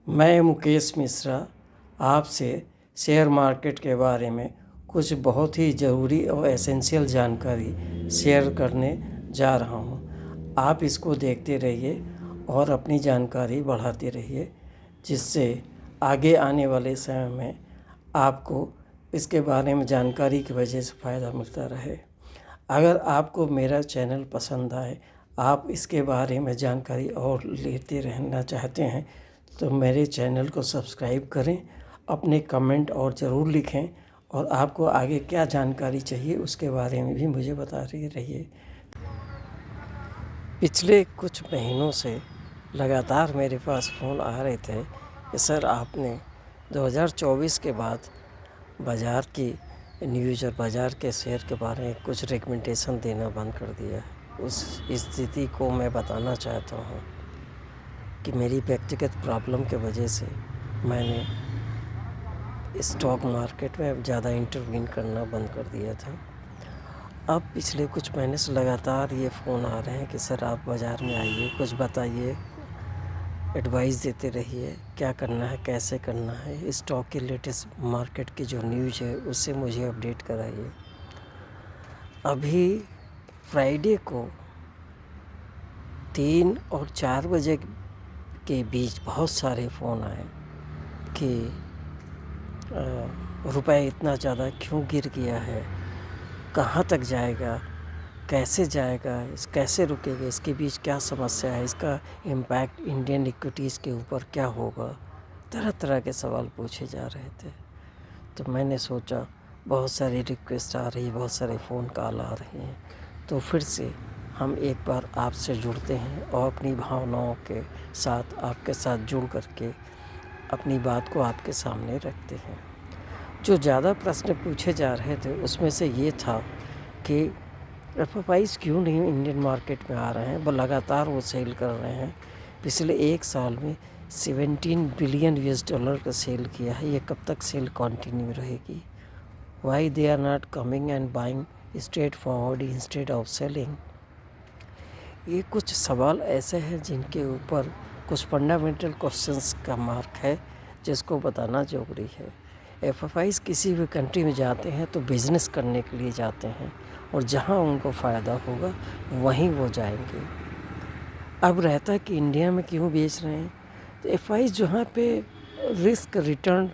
मैं मुकेश मिश्रा आपसे share market के बारे में कुछ बहुत ही ज़रूरी और एसेंशियल जानकारी शेयर करने जा रहा हूँ। आप इसको देखते रहिए और अपनी जानकारी बढ़ाते रहिए, जिससे आगे आने वाले समय में आपको इसके बारे में जानकारी की वजह से फ़ायदा मिलता रहे। अगर आपको मेरा चैनल पसंद आए, आप इसके बारे में जानकारी और लेते रहना चाहते हैं, तो मेरे चैनल को सब्सक्राइब करें, अपने कमेंट और ज़रूर लिखें और आपको आगे क्या जानकारी चाहिए उसके बारे में भी मुझे बताते रहिए। पिछले कुछ महीनों से लगातार मेरे पास फ़ोन आ रहे थे कि सर आपने 2024 के बाद बाज़ार की न्यूज़ और बाज़ार के शेयर के बारे में कुछ रिकमेंडेशन देना बंद कर दिया है। उस स्थिति को मैं बताना चाहता हूँ कि मेरी व्यक्तिगत प्रॉब्लम के वजह से मैंने स्टॉक मार्केट में ज़्यादा इंटरवीन करना बंद कर दिया था। अब पिछले कुछ महीने से लगातार ये फ़ोन आ रहे हैं कि सर आप बाज़ार में आइए, कुछ बताइए, एडवाइस देते रहिए, क्या करना है, कैसे करना है, स्टॉक की लेटेस्ट मार्केट की जो न्यूज़ है उससे मुझे अपडेट कराइए। अभी फ्राइडे को 3 और 4 बजे के बीच बहुत सारे फ़ोन आए कि रुपए इतना ज़्यादा क्यों गिर गया है, कहाँ तक जाएगा, कैसे जाएगा, कैसे रुकेगा, इसके बीच क्या समस्या है, इसका इम्पैक्ट इंडियन इक्विटीज़ के ऊपर क्या होगा। तरह तरह के सवाल पूछे जा रहे थे। तो मैंने सोचा बहुत सारी रिक्वेस्ट आ रही, बहुत सारे फ़ोन कॉल आ रहे हैं, तो फिर से हम एक बार आपसे जुड़ते हैं और अपनी भावनाओं के साथ आपके साथ जुड़ करके अपनी बात को आपके सामने रखते हैं। जो ज़्यादा प्रश्न पूछे जा रहे थे उसमें से ये था कि एफएफआईज़ क्यों नहीं इंडियन मार्केट में आ रहे हैं, वो लगातार वो सेल कर रहे हैं। पिछले एक साल में 17 बिलियन यूएस डॉलर का सेल किया है। ये कब तक सेल कंटिन्यू रहेगी? Why they are not coming and buying straightforward instead of selling? ये कुछ सवाल ऐसे हैं जिनके ऊपर कुछ फंडामेंटल क्वेश्चंस का मार्क है, जिसको बताना ज़रूरी है। एफएफआईज़ किसी भी कंट्री में जाते हैं तो बिज़नेस करने के लिए जाते हैं और जहां उनको फ़ायदा होगा वहीं वो जाएंगे। अब रहता है कि इंडिया में क्यों बेच रहे हैं, तो एफआईज़ जहाँ पे रिस्क रिटर्न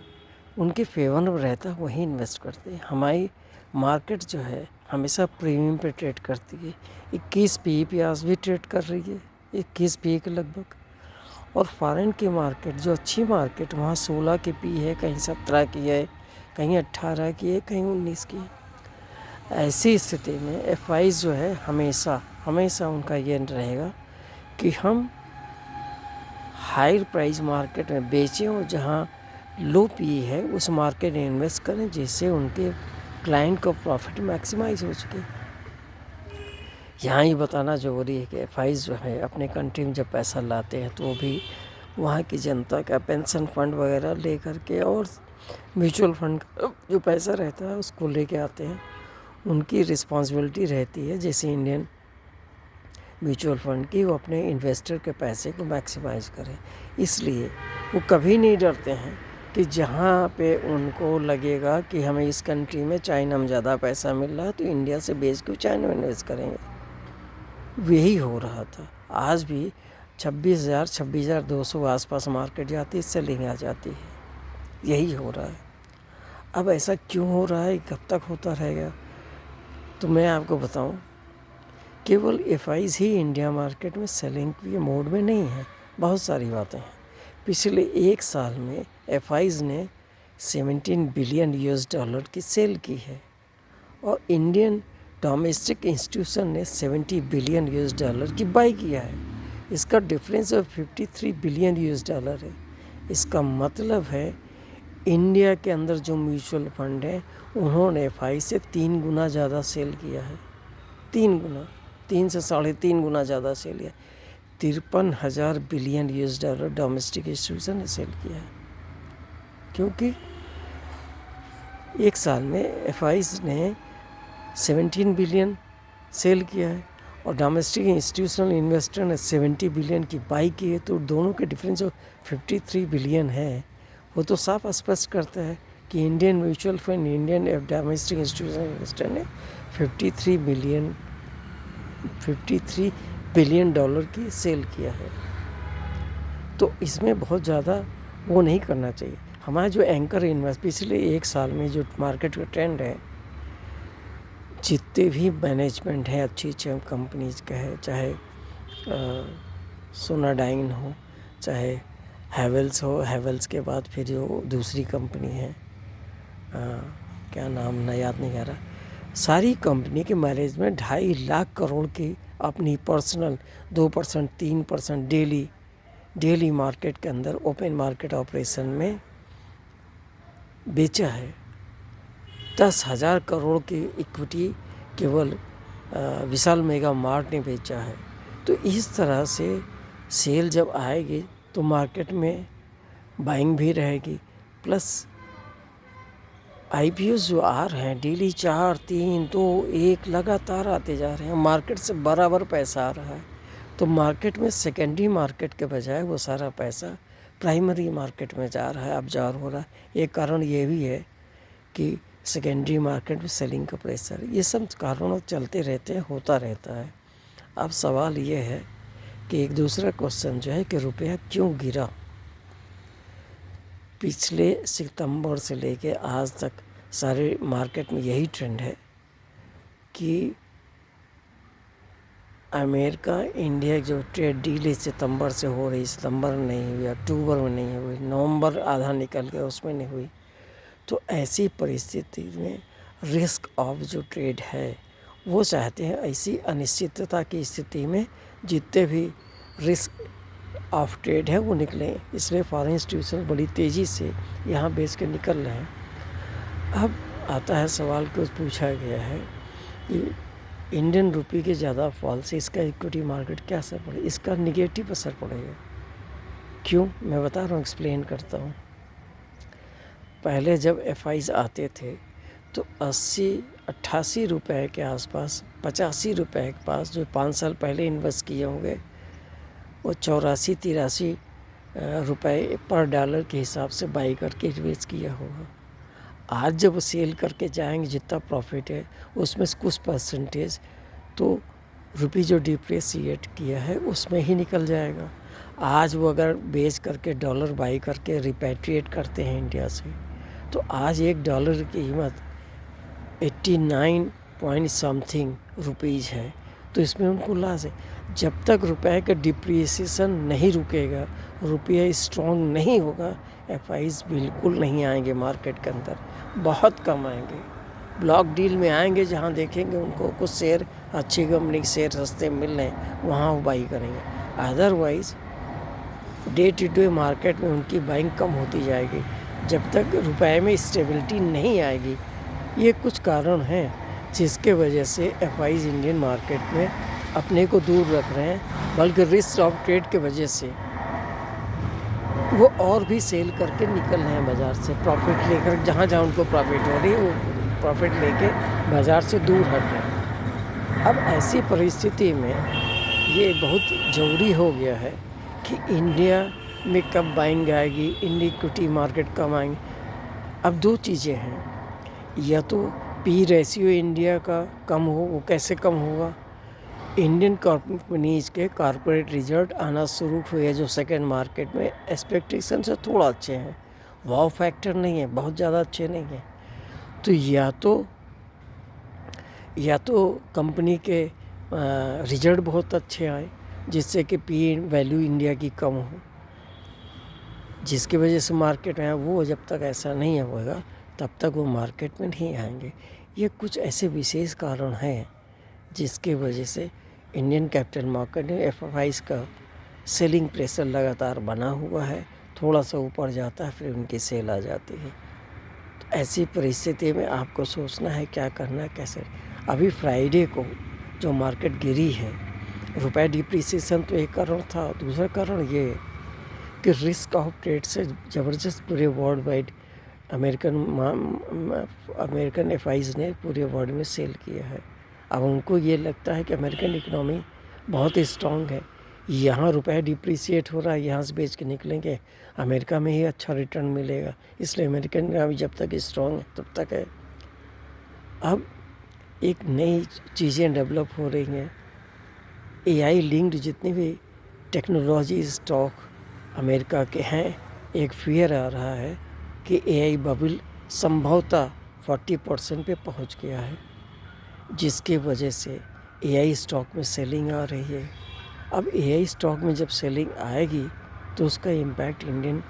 उनके फेवर में रहता है वहीं इन्वेस्ट करते हैं। हमारी मार्केट जो है हमेशा प्रीमियम पे ट्रेड करती है। 21 पी पे आज भी ट्रेड कर रही है, 21 पी के लगभग। और फॉरेन की मार्केट जो अच्छी मार्केट वहाँ 16 की पी है, कहीं 17 की है, कहीं 18 की है, कहीं 19 की है। ऐसी स्थिति में एफआईज़ जो है हमेशा उनका ये रहेगा कि हम हायर प्राइस मार्केट में बेचें और जहाँ लो पी है उस मार्केट में इन्वेस्ट करें, जिससे उनके क्लाइंट को प्रॉफिट मैक्सिमाइज हो सके। यहाँ ही बताना ज़रूरी है कि एफआईज़ जो है अपने कंट्री में जब पैसा लाते हैं तो भी वहाँ की जनता का पेंशन फंड वगैरह ले करके और म्यूचुअल फंड का जो पैसा रहता है उसको लेके आते हैं। उनकी रिस्पॉन्सिबिलिटी रहती है जैसे इंडियन म्यूचुअल फंड की, वो अपने इन्वेस्टर के पैसे को मैक्सिमाइज करें। इसलिए वो कभी नहीं डरते हैं कि जहाँ पे उनको लगेगा कि हमें इस कंट्री में चाइना में ज़्यादा पैसा मिल रहा है तो इंडिया से बेच के चाइना में इन्वेस्ट करेंगे। यही हो रहा था। आज भी 26,200 आसपास मार्केट जाती है, सेलिंग आ जाती है। यही हो रहा है। अब ऐसा क्यों हो रहा है, कब तक होता रहेगा? तो मैं आपको बताऊं, केवल एफआईज़ ही इंडिया मार्केट में सेलिंग के मोड में नहीं है, बहुत सारी बातें हैं। पिछले एक साल में एफआईज़ ने 17 बिलियन यूएस डॉलर की सेल की है और इंडियन डोमेस्टिक इंस्टीट्यूशन ने 70 बिलियन यूएस डॉलर की बाई किया है। इसका डिफरेंस 53 बिलियन यूएस डॉलर है। इसका मतलब है इंडिया के अंदर जो म्यूचुअल फंड है उन्होंने एफआई से 3 गुना ज़्यादा सेल किया है। 3 गुना, 3 से 3.5 गुना ज़्यादा सेल किया। 53,000 billion US dollar domestic institution ने सेल किया है, क्योंकि एक साल में एफआईज़ ने 17 बिलियन सेल किया है और डोमेस्टिक इंस्टीट्यूशनल इन्वेस्टर ने 70 बिलियन की बाई की है, तो दोनों के डिफरेंस जो 53 बिलियन है वो तो साफ स्पष्ट करता है कि Indian mutual fund, Indian domestic institutional investor ने 53 बिलियन डॉलर की सेल किया है। तो इसमें बहुत ज़्यादा वो नहीं करना चाहिए। हमारा जो एंकर इन्वेस्ट पिछले 1 साल में जो मार्केट का ट्रेंड है, जितने भी मैनेजमेंट है अच्छी कंपनीज का है, चाहे सोनाडाइन हो, चाहे हैवेल्स हो, हैवेल्स के बाद फिर जो दूसरी कंपनी है क्या नाम ना याद नहीं आ रहा, सारी कंपनी के मैनेजमेंट 2.5 लाख करोड़ की अपनी पर्सनल 2%, 3% डेली मार्केट के अंदर ओपन मार्केट ऑपरेशन में बेचा है। 10,000 करोड़ की इक्विटी केवल विशाल मेगा मार्ट ने बेचा है। तो इस तरह से सेल जब आएगी तो मार्केट में बाइंग भी रहेगी, प्लस आईपीओ जो आ रहे हैं डेली 4, 3, 2, 1 लगातार आते जा रहे हैं, मार्केट से बराबर पैसा आ रहा है। तो मार्केट में सेकेंडरी मार्केट के बजाय वो सारा पैसा प्राइमरी मार्केट में जा रहा है, अब्जॉर्ब हो रहा है। एक कारण ये भी है कि सेकेंडरी मार्केट में सेलिंग का प्रेशर, ये सब कारणों चलते रहते हैं, होता रहता है। अब सवाल ये है कि एक दूसरा क्वेश्चन जो है कि रुपया क्यों गिरा। पिछले सितंबर से लेके आज तक सारे मार्केट में यही ट्रेंड है कि अमेरिका इंडिया जो ट्रेड डील सितंबर से हो रही, सितंबर में नहीं हुई, अक्टूबर में नहीं हुई, नवंबर आधा निकल गया उसमें नहीं हुई। तो ऐसी परिस्थिति में रिस्क ऑफ जो ट्रेड है वो चाहते हैं ऐसी अनिश्चितता की स्थिति में जितने भी रिस्क ऑफ ट्रेड है वो निकलें, इसलिए फॉरेन इंस्टीट्यूशन बड़ी तेज़ी से यहाँ बेच के निकल रहे हैं। अब आता है सवाल कुछ पूछा गया है कि इंडियन रुपये के ज़्यादा फॉल से इसका इक्विटी मार्केट क्या असर पड़ेगा, इसका निगेटिव असर पड़ेगा। क्यों, मैं बता रहा हूँ, एक्सप्लेन करता हूँ। पहले जब एफआईज आते थे तो 80-88 रुपए के आसपास, 85 रुपए के पास, जो 5 साल पहले इन्वेस्ट किए होंगे वो 84-83 रुपए पर डॉलर के हिसाब से बाई करके इन्वेस्ट किया होगा। आज जब सेल करके जाएंगे जितना प्रॉफिट है उसमें से कुछ परसेंटेज तो रुपये जो डिप्रेशिएट किया है उसमें ही निकल जाएगा। आज वो अगर बेच करके डॉलर बाई करके रिपैट्रिएट करते हैं इंडिया से, तो आज $1 की कीमत 89 पॉइंट समथिंग रुपीज़ है। तो इसमें उनको लॉस है। जब तक रुपए का डिप्रिसिएशन नहीं रुकेगा, रुपया स्ट्रॉन्ग नहीं होगा, एफआईज बिल्कुल नहीं आएंगे मार्केट के अंदर, बहुत कम आएंगे। ब्लॉक डील में आएंगे जहां देखेंगे उनको कुछ शेयर, अच्छी कंपनी के शेयर सस्ते मिल रहे हैं, वहाँ वो बाई करेंगे। Otherwise day to day market में उनकी बाइंग कम होती जाएगी जब तक रुपए में स्टेबिलिटी नहीं आएगी। ये कुछ कारण हैं जिसके वजह से एफआईज इंडियन मार्केट में अपने को दूर रख रहे हैं, बल्कि रिस्क ऑफ ट्रेड के वजह से वो और भी सेल करके निकल रहे हैं बाज़ार से, प्रॉफिट लेकर। जहाँ जहाँ उनको प्रॉफिट हो रही है वो प्रॉफिट लेके बाज़ार से दूर हट रहे हैं। अब ऐसी परिस्थिति में ये बहुत ज़रूरी हो गया है कि इंडिया में कब बाइंग आएगी, इंडियन इक्विटी मार्केट कब आएंगे। अब दो चीज़ें हैं, या तो पी रेशियो इंडिया का कम हो, वो कैसे कम होगा, इंडियन कंपनीज के कॉर्पोरेट रिजल्ट आना शुरू हुए जो सेकंड मार्केट में एक्सपेक्टेशन से थोड़ा अच्छे हैं, वाव फैक्टर नहीं है, बहुत ज़्यादा अच्छे नहीं हैं। तो या तो कंपनी के रिजल्ट बहुत अच्छे आए जिससे कि पी वैल्यू इंडिया की कम हो, जिसकी वजह से मार्केट में वो जब तक ऐसा नहीं होगा तब तक वो मार्केट में नहीं आएंगे। ये कुछ ऐसे विशेष कारण हैं जिसके वजह से इंडियन कैपिटल मार्केट में एफआईज का सेलिंग प्रेशर लगातार बना हुआ है। थोड़ा सा ऊपर जाता है फिर उनकी सेल आ जाती है। तो ऐसी परिस्थिति में आपको सोचना है क्या करना है, कैसे। अभी फ्राइडे को जो मार्केट गिरी है, रुपए डिप्रिसिएशन तो एक कारण था, दूसरा कारण ये कि रिस्क ऑफ ट्रेड से ज़बरदस्त पूरे वर्ल्ड वाइड अमेरिकन एफआईज ने पूरे वर्ल्ड में सेल किया है। अब उनको ये लगता है कि अमेरिकन इकोनॉमी बहुत स्ट्रांग है, यहाँ रुपया डिप्रिसिएट हो रहा है, यहाँ से बेच के निकलेंगे, अमेरिका में ही अच्छा रिटर्न मिलेगा, इसलिए अमेरिकन इकोनॉमी जब तक स्ट्रांग है तब तक है। अब एक नई चीज़ें डेवलप हो रही हैं, एआई लिंक्ड जितनी भी टेक्नोलॉजी स्टॉक अमेरिका के हैं, एक फियर आ रहा है कि एआई बबल संभवतः 40% पे पहुंच गया है, जिसके वजह से एआई स्टॉक में सेलिंग आ रही है। अब एआई स्टॉक में जब सेलिंग आएगी तो उसका इम्पैक्ट इंडियन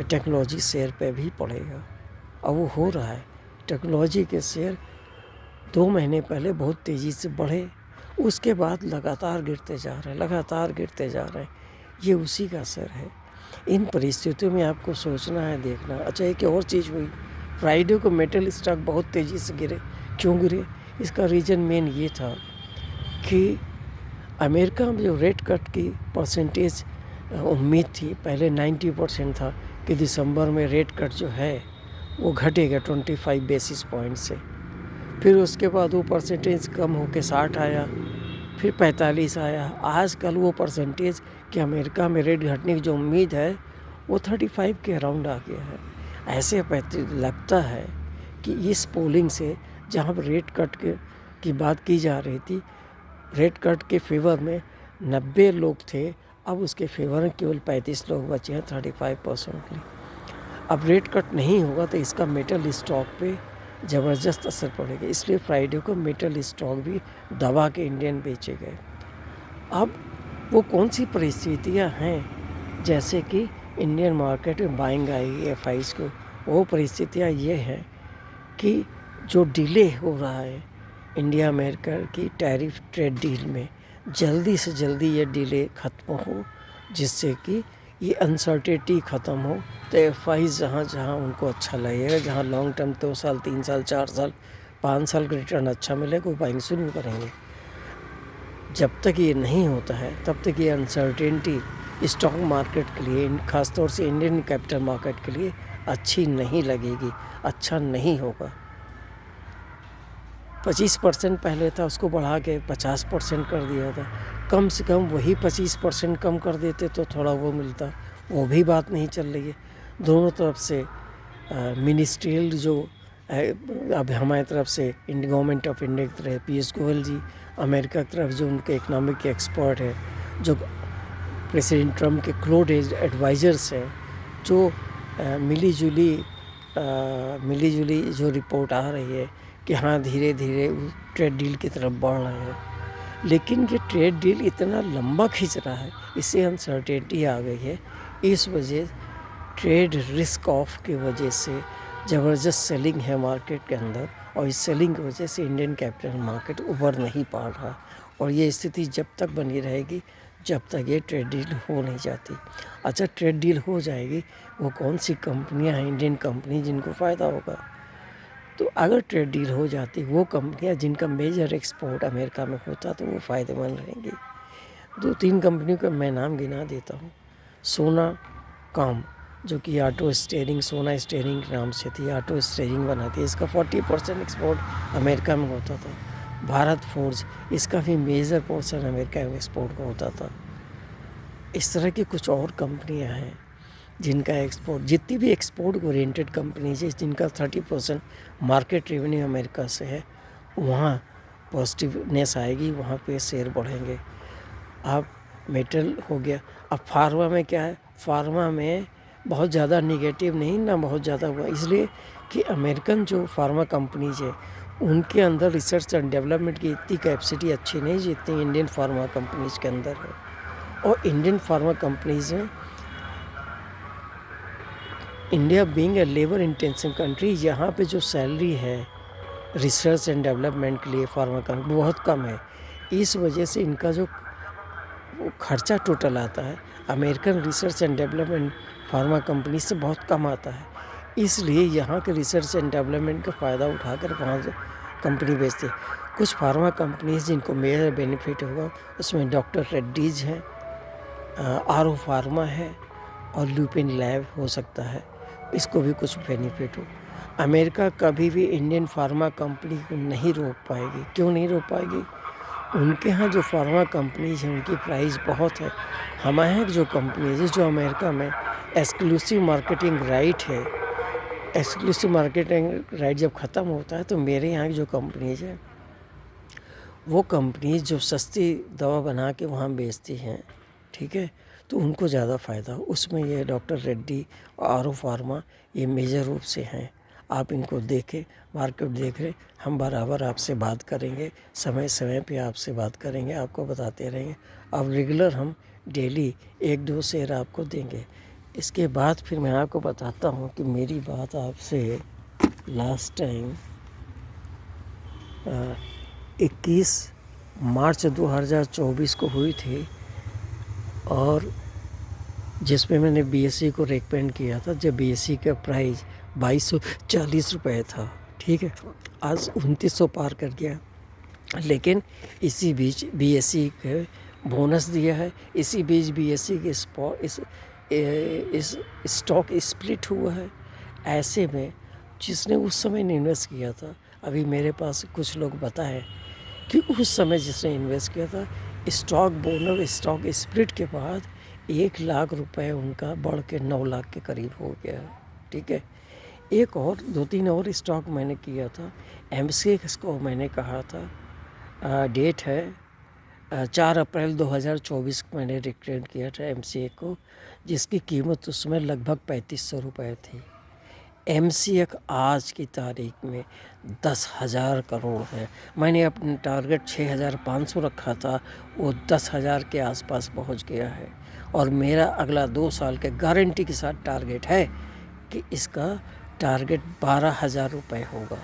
टेक्नोलॉजी शेयर पे भी पड़ेगा, और वो हो रहा है। टेक्नोलॉजी के शेयर 2 महीने पहले बहुत तेज़ी से बढ़े, उसके बाद लगातार गिरते जा रहे हैं, ये उसी का असर है। इन परिस्थितियों में आपको सोचना है, देखना। अच्छा, एक और चीज़ हुई, फ्राइडे को मेटल स्टॉक बहुत तेज़ी से गिरे। क्यों गिरे? इसका रीज़न मेन ये था कि अमेरिका में जो रेट कट की परसेंटेज उम्मीद थी, पहले 90% था कि दिसंबर में रेट कट जो है वो घटेगा 25 बेसिस पॉइंट से। फिर उसके बाद वो परसेंटेज कम होकर 60 आया, फिर 45 आया। आजकल वो परसेंटेज कि अमेरिका में रेट घटने की जो उम्मीद है वो 35 के अराउंड आ गया है। ऐसे लगता है कि इस पोलिंग से जहाँ पर रेट कट की बात की जा रही थी, रेट कट के फेवर में 90 लोग थे, अब उसके फेवर में केवल 35 लोग बचे हैं 35%। अब रेट कट नहीं होगा तो इसका मेटल स्टॉक पे ज़बरदस्त असर पड़ेगा, इसलिए फ्राइडे को मेटल स्टॉक भी दबा के इंडियन बेचे गए। अब वो कौन सी परिस्थितियां हैं, जैसे कि इंडियन मार्केट में बाइंग आई एफआईज को, वो परिस्थितियां ये हैं कि जो डिले हो रहा है इंडिया अमेरिका की टैरिफ ट्रेड डील में, जल्दी से जल्दी ये डिले ख़त्म हो, जिससे कि ये अनसर्टेनिटी ख़त्म हो। तो एफआईज जहाँ उनको अच्छा लगेगा, जहाँ लॉन्ग टर्म 2 साल 3 साल 4 साल 5 साल का रिटर्न अच्छा मिलेगा, वो बाइंग शुरू करेंगे। जब तक ये नहीं होता है तब तक ये अनसर्टेनिटी स्टॉक मार्केट के लिए, ख़ासतौर से इंडियन कैपिटल मार्केट के लिए अच्छी नहीं लगेगी, अच्छा नहीं होगा। 25% पहले था, उसको बढ़ा के 50% कर दिया था। कम से कम वही 25% कम कर देते तो थोड़ा वो मिलता, वो भी बात नहीं चल रही है। दोनों तरफ से मिनिस्ट्रियल जो अब हमारी तरफ से गवर्नमेंट ऑफ इंडिया की तरफ पीयूष गोयल जी, अमेरिका की तरफ जो उनके इकोनॉमिक के एक्सपर्ट है, जो प्रेसिडेंट ट्रम्प के क्लोज एडवाइज़र्स हैं, जो मिली जुली जो रिपोर्ट आ रही है कि हाँ धीरे धीरे ट्रेड डील की तरफ बढ़ रहे हैं, लेकिन ये ट्रेड डील इतना लंबा खींच रहा है, इससे अनसर्टेनिटी आ गई है। इस वजह ट्रेड रिस्क ऑफ की वजह से ज़बरदस्त सेलिंग है मार्केट के अंदर, और इस सेलिंग की वजह से इंडियन कैपिटल मार्केट उभर नहीं पा रहा, और ये स्थिति जब तक बनी रहेगी जब तक ये ट्रेड डील हो नहीं जाती। अच्छा, ट्रेड डील हो जाएगी, वो कौन सी कंपनियां हैं इंडियन कंपनी जिनको फ़ायदा होगा? तो अगर ट्रेड डील हो जाती, वो कंपनियां जिनका मेजर एक्सपोर्ट अमेरिका में होता तो वो फ़ायदेमंद रहेंगी। 2-3 कंपनियों का मैं नाम गिना देता हूँ। सोना काम, जो कि ऑटो स्टीयरिंग, सोना स्टीयरिंग के नाम से थी, ऑटो स्टीयरिंग बनाती है, इसका 40% एक्सपोर्ट अमेरिका में होता था। भारत फोर्ज, इसका भी मेजर पोर्शन अमेरिका में एक्सपोर्ट का होता था। इस तरह की कुछ और कंपनियां हैं जिनका एक्सपोर्ट, जितनी भी एक्सपोर्ट ओरिएंटेड कंपनीज है जिनका 30% मार्केट रेवेन्यू अमेरिका से है, वहाँ पॉजिटिवनेस आएगी, वहाँ पे शेयर बढ़ेंगे। अब मेटल हो गया। अब फार्मा में क्या है? फार्मा में बहुत ज़्यादा निगेटिव नहीं ना बहुत ज़्यादा हुआ, इसलिए कि अमेरिकन जो फार्मा कंपनीज है उनके अंदर रिसर्च एंड डेवलपमेंट की इतनी कैपेसिटी अच्छी नहीं जितनी इंडियन फार्मा कंपनीज के अंदर है। और इंडियन फार्मा कंपनीज में India being a labour intensive country, यहाँ पे जो सैलरी है रिसर्च एंड डेवलपमेंट के लिए फार्मा का बहुत कम है। इस वजह से इनका जो खर्चा टोटल आता है American research and development pharma company से बहुत कम आता है, इसलिए यहाँ के रिसर्च एंड डेवलपमेंट का फ़ायदा उठाकर वहाँ से कंपनी बेचती है। कुछ फार्मा कंपनीज जिनको मेजर बेनिफिट होगा उसमें डॉक्टर रेड्डीज हैं, आरो फार्मा है, और लुपिन लैब हो सकता है, इसको भी कुछ बेनिफिट हो। अमेरिका कभी भी इंडियन फार्मा कंपनी को नहीं रोक पाएगी। क्यों नहीं रोक पाएगी? उनके यहाँ जो फार्मा कंपनीज हैं उनकी प्राइस बहुत है। हमारे यहाँ जो कंपनीज है, जो अमेरिका में एक्सक्लूसिव मार्केटिंग राइट है, एक्सक्लूसिव मार्केटिंग राइट जब ख़त्म होता है तो मेरे यहाँ की जो कंपनीज है, वो कंपनीज जो सस्ती दवा बना के वहाँ बेचती हैं, ठीक है, तो उनको ज़्यादा फ़ायदा हो। उसमें ये डॉक्टर रेड्डी और आरो फार्मा ये मेजर रूप से हैं। आप इनको देखें, मार्केट देख रहे, हम बराबर आपसे बात करेंगे, समय समय पे आपसे बात करेंगे, आपको बताते रहेंगे। अब रेगुलर हम डेली 1-2 शेयर आपको देंगे। इसके बाद फिर मैं आपको बताता हूँ कि मेरी बात आपसे लास्ट टाइम 21 मार्च 2024 को हुई थी, और जिसमें मैंने बीएससी को रेकमेंड किया था, जब बीएससी का प्राइस 2240 रुपये था, ठीक है। आज 2900 पार कर गया, लेकिन इसी बीच बीएससी के बोनस दिया है, इसी बीच बीएससी के इस स्टॉक स्प्लिट हुआ है। ऐसे में जिसने उस समय इन्वेस्ट किया था, अभी मेरे पास कुछ लोग बताएं कि उस समय जिसने इन्वेस्ट किया था, स्टॉक बोनस स्टॉक स्प्लिट के बाद 1 लाख रुपए उनका बढ़ के 9 लाख के करीब हो गया है, ठीक है। एक और 2-3 और स्टॉक मैंने किया था। एमसीएक्स को मैंने कहा था, डेट है 4 अप्रैल 2024 को मैंने रिकमेंड किया था एमसीए को, जिसकी कीमत उसमें लगभग 3500 रुपये थी। एमसीएक आज की तारीख में 10,000 करोड़ है। मैंने अपना टारगेट 6,500 रखा था, वो 10,000 के आसपास पहुंच गया है, और मेरा अगला 2 साल के गारंटी के साथ टारगेट है कि इसका टारगेट 12,000 रुपये होगा।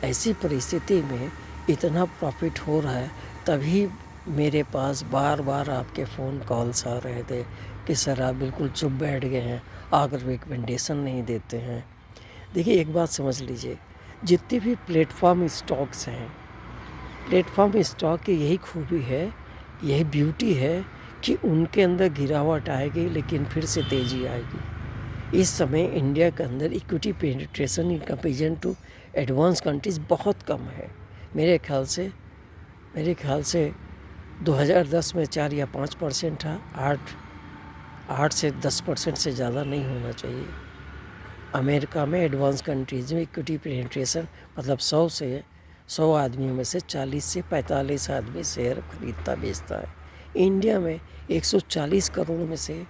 ऐसी परिस्थिति में इतना प्रॉफिट हो रहा है, तभी मेरे पास बार बार आपके फ़ोन कॉल्स आ रहे थे कि सर आप बिल्कुल चुप बैठ गए हैं, आकर रिकमेंडेशन नहीं देते हैं। देखिए, एक बात समझ लीजिए, जितने भी प्लेटफॉर्म स्टॉक्स हैं, प्लेटफॉर्म स्टॉक की यही खूबी है, यही ब्यूटी है कि उनके अंदर गिरावट आएगी लेकिन फिर से तेज़ी आएगी। इस समय इंडिया के अंदर equity penetration in comparison to advance countries बहुत कम है। मेरे ख्याल से 2010 में 4 या 5% था, 8 से 10% से ज़्यादा नहीं होना चाहिए। अमेरिका में एडवांस कंट्रीज़ में इक्विटी पेनिट्रेशन मतलब 100 आदमियों में से 40 से 45 आदमी शेयर खरीदता बेचता है। इंडिया में 140 करोड़ में से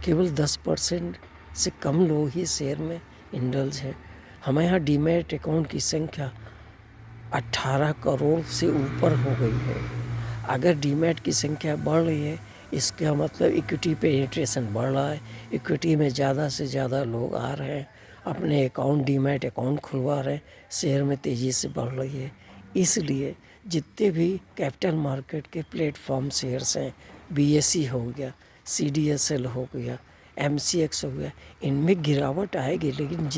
केवल 10% से कम लोग ही शेयर में इंडल्ज हैं। हमारे यहाँ डीमैट अकाउंट की संख्या 18 करोड़ से ऊपर हो गई है। अगर डीमैट की संख्या बढ़ रही है, इसका मतलब इक्विटी पेनिट्रेशन बढ़ रहा है, इक्विटी में ज़्यादा से ज़्यादा लोग आ रहे हैं, अपने अकाउंट डीमैट अकाउंट खुलवा रहे हैं, शेयर में तेज़ी से बढ़ रही है। इसलिए जितने भी कैपिटल मार्केट के प्लेटफॉर्म शेयर्स हैं, बीएसई हो गया, सीडीएसएल हो गया, एमसीएक्स हो गया, इनमें गिरावट आएगी, लेकिन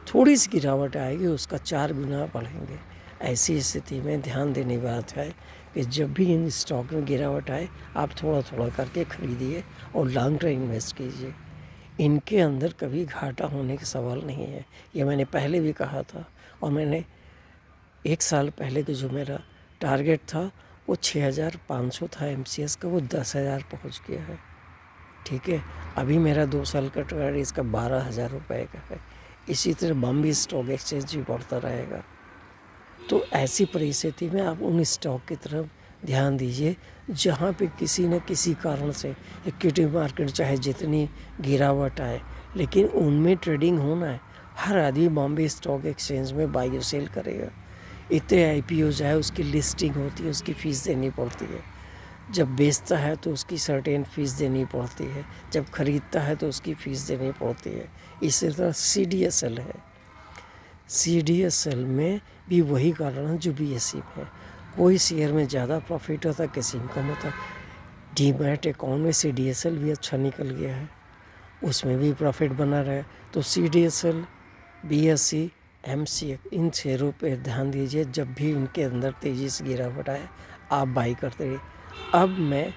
थोड़ी सी गिरावट आएगी, उसका 4 गुना बढ़ेंगे। ऐसी स्थिति में ध्यान देने की बात है कि जब भी इन स्टॉक में गिरावट आए, आप थोड़ा थोड़ा करके खरीदिए और लॉन्ग टर्म इन्वेस्ट कीजिए। इनके अंदर कभी घाटा होने का सवाल नहीं है, ये मैंने पहले भी कहा था। और मैंने 1 साल पहले का जो मेरा टारगेट था वो 6,500 था एमसीएस का, वो 10,000 पहुँच गया है, ठीक है। अभी मेरा 2 साल का टारगेट इसका 12,000 रुपये का है। इसी तरह बॉम्बे स्टॉक एक्सचेंज भी बढ़ता रहेगा। तो ऐसी परिस्थिति में आप उन स्टॉक की तरफ ध्यान दीजिए जहाँ पे किसी न किसी कारण से इक्विटी मार्केट चाहे जितनी गिरावट आए, लेकिन उनमें ट्रेडिंग होना है। हर आदमी बॉम्बे स्टॉक एक्सचेंज में बाई और सेल करेगा। इतने आईपीओ जाए, उसकी लिस्टिंग होती है, उसकी फ़ीस देनी पड़ती है। जब बेचता है तो उसकी सर्टेन फ़ीस देनी पड़ती है, जब खरीदता है तो उसकी फ़ीस देनी पड़ती है। इसी तरह सीडीएसएल है, सीडीएसएल में भी वही कारण है जो बीएसई में है। कोई शेयर में ज़्यादा प्रॉफिट होता, किसी में कम होता। डीमैट अकाउंट में सीडीएसएल भी अच्छा निकल गया है, उसमें भी प्रॉफिट बना रहा। तो सीडीएसएल, बीएसई, एमसीएक्स, इन शेयरों पे ध्यान दीजिए। जब भी इनके अंदर तेज़ी से गिरावट आए, आप बाई करते रहिए। अब मैं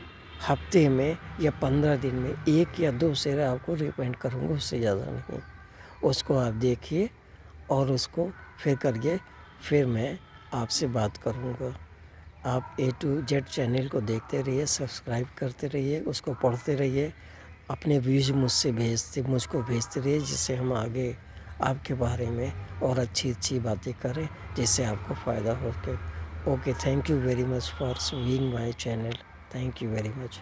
हफ्ते में या 15 दिन में 1 या 2 शेयर आपको रिकमेंड करूँगा, उससे ज़्यादा नहीं। उसको आप देखिए और उसको फिर करिए, फिर मैं आपसे बात करूँगा। आप A to Z चैनल को देखते रहिए, सब्सक्राइब करते रहिए, उसको पढ़ते रहिए, अपने व्यूज़ मुझको भेजते रहिए, जिससे हम आगे आपके बारे में और अच्छी अच्छी बातें करें, जिससे आपको फ़ायदा हो के। Okay, thank you very much for viewing my channel. Thank you very much.